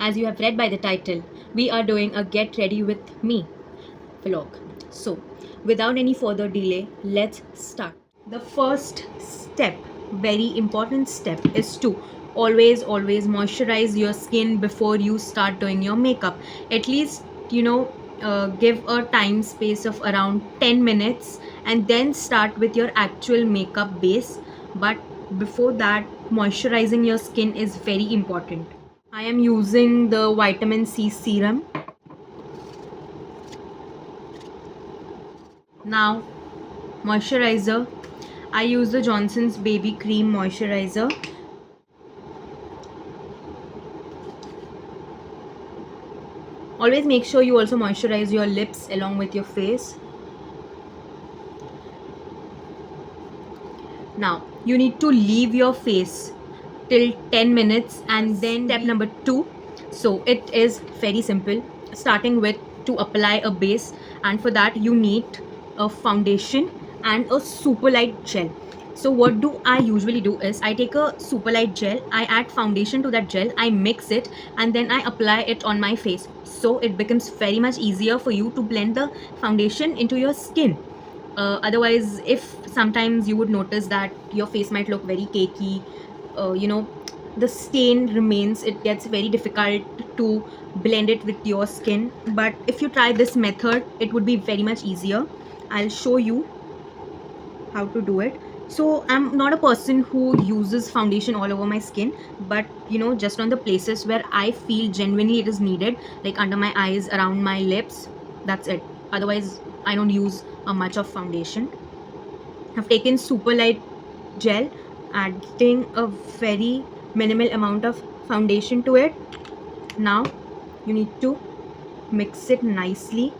As you have read by the title, we are doing a Get Ready With Me vlog. So, without any further delay, let's start. The first step, very important step, is to always moisturize your skin before you start doing your makeup. At least, give a time space of around 10 minutes and then start with your actual makeup base. But before that, moisturizing your skin is very important. I am using the vitamin C serum. Now, moisturizer. I use the Johnson's Baby Cream Moisturizer. Always make sure you also moisturize your lips along with your face. Now, you need to leave your face till 10 minutes and then step number 2. So, it is very simple. Starting with to apply a base, and for that you need a foundation and a super light gel. So what do I usually do is I take a super light gel, I add foundation to that gel, I mix it and then I apply it on my face. So it becomes very much easier for you to blend the foundation into your skin. Otherwise, if sometimes you would notice that your face might look very cakey, the stain remains, it gets very difficult to blend it with your skin. But if you try this method, it would be very much easier. I'll show you how to do it. So I'm not a person who uses foundation all over my skin, but just on the places where I feel genuinely it is needed, like under my eyes, around my lips, that's it. Otherwise, I don't use much of foundation. I've taken super light gel, adding a very minimal amount of foundation to it. Now you need to mix it nicely.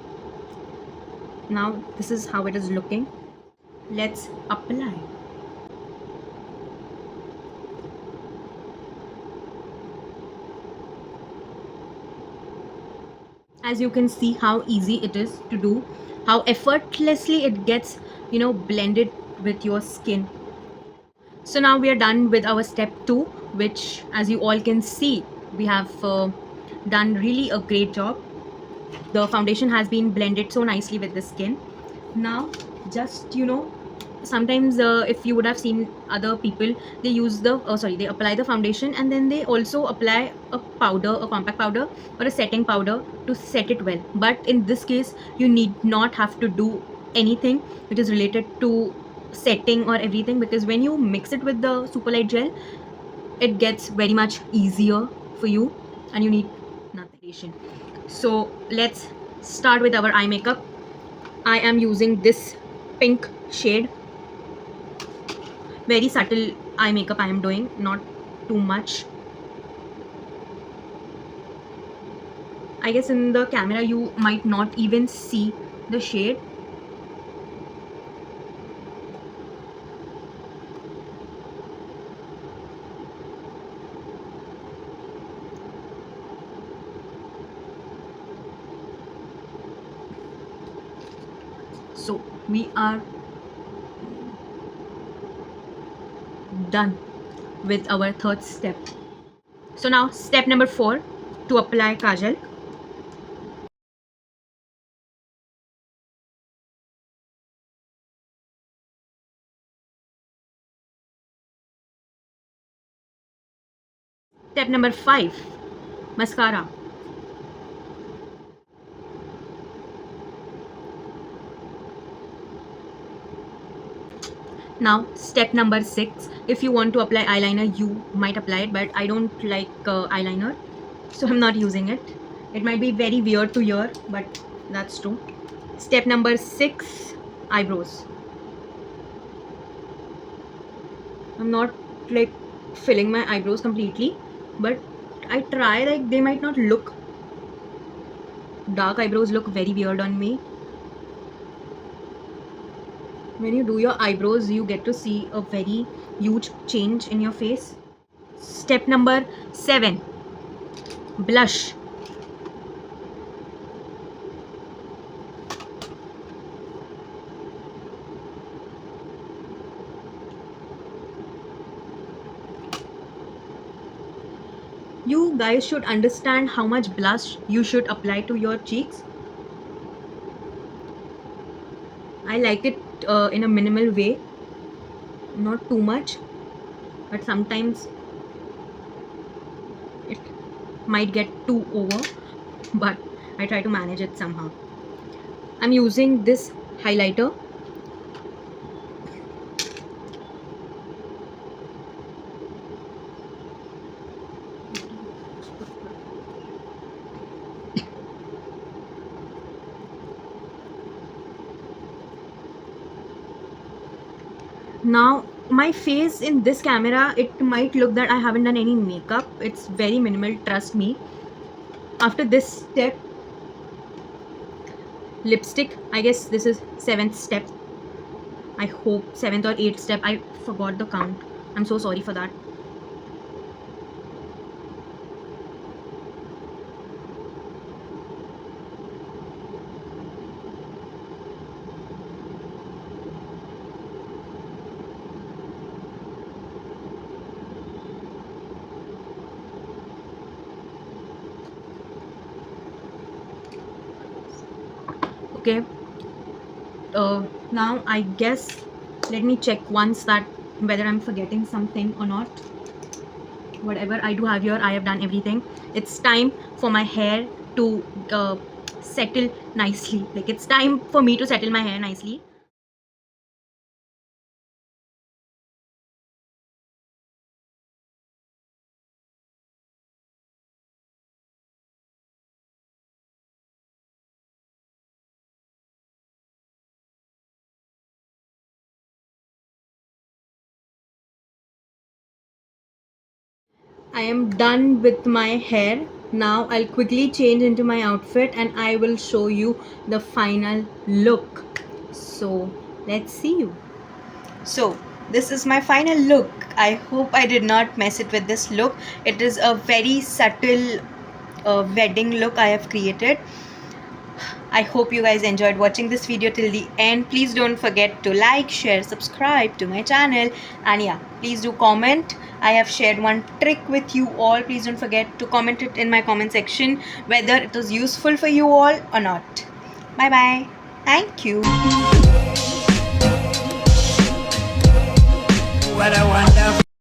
Now this is how it is looking. Let's apply. As you can see how easy it is to do, how effortlessly it gets blended with your skin. So now we are done with our step 2, which, as you all can see, we have done really a great job. The foundation has been blended so nicely with the skin. Now just sometimes if you would have seen other people, they use they apply the foundation and then they also apply a powder, a compact powder or a setting powder to set it well. But in this case, you need not have to do anything which is related to setting or everything, because when you mix it with the super light gel, it gets very much easier for you and you need nothing. So let's start with our eye makeup. I am using this pink shade. Very subtle eye makeup I am doing, not too much. I guess in the camera you might not even see the shade. So we are done with our third step. So now step number 4, to apply kajal. Step number 5, mascara. Now step number 6, if you want to apply eyeliner, you might apply it, but I don't like eyeliner, so I'm not using it. It might be very weird to hear, but that's true. Step number 6, eyebrows. I'm not like filling my eyebrows completely, but I try, like they might not look, dark eyebrows look very weird on me. When you do your eyebrows, you get to see a very huge change in your face. Step number 7, blush. You guys should understand how much blush you should apply to your cheeks. I like it in a minimal way, not too much, but sometimes it might get too over, but I try to manage it somehow. I'm using this highlighter. Now my face in this camera, it might look that I haven't done any makeup. It's very minimal, trust me. After this step, lipstick, I guess this is 7th step. I hope 7th or 8th step. I forgot the count. I'm so sorry for that. Okay, now I guess let me check once that whether I'm forgetting something or not. Whatever I do have here, I have done everything. It's time for my hair to settle nicely. Like, it's time for me to settle my hair nicely. I am done with my hair. Now I'll quickly change into my outfit and I will show you the final look. So let's see you. So this is my final look. I hope I did not mess it with this look. It is a very subtle wedding look I have created. I hope you guys enjoyed watching this video till the end. Please don't forget to like, share, subscribe to my channel, and yeah, please do comment. I have shared one trick with you all. Please don't forget to comment it in my comment section whether it was useful for you all or not. Bye bye. Thank you. What a wonderful